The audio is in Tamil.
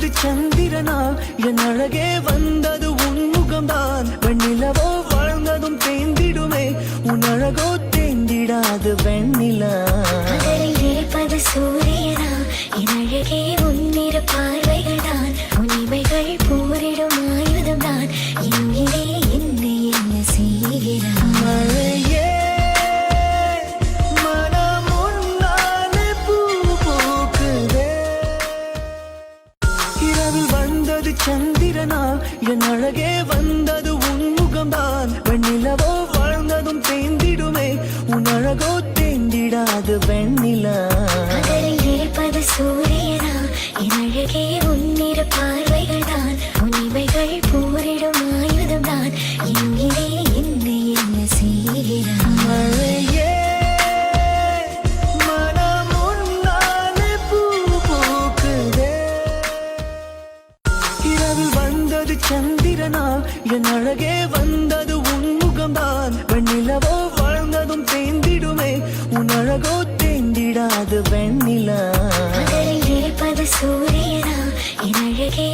வந்தது சந்திரனா என் அழகே வந்தது உன்முகம்தான் வெண்ணிலவோ வாழ்ந்ததும் தேந்திடுமே உன் அழகோ தேந்திடாது வெண்ணிலா இருப்பது சூரியனா என் அழகே உன்னிரு பார்வைகள் தான் உன்னிமைகள் போரிடும் ஆயுதம் தான் என்னை என்ன செய்கிறான் மழையே மனம் உன்னாலே பூ பூக்குதே இரவில் வந்தது சந்திரனா என் அழகே வந்தது உன்முகம்தான் வெண்ணிலவோ வாழ்ந்ததும் தேந்திடுமே உன் அழகோ தேந்திடாது வெண்ணிலா இருப்பது சூரியனா என் அழகே உன்னிரு பார்வைகள் தான் உன்னிமைகள் போரிடும் ஆயுதம் தான் என்னை என்ன செய்கிறான் மழையே மனம் உன்னாலே பூ பூக்குதே இரவில் வந்தது சந்திரனா என் அழகே வந்தது உன்முகம்தான் வெண்ணிலவோ வாழ்ந்ததும் தேந்திடுமே உன் அழகோ தேந்திடாது வெண்ணிலா இருப்பது சூரியனா என் அழகே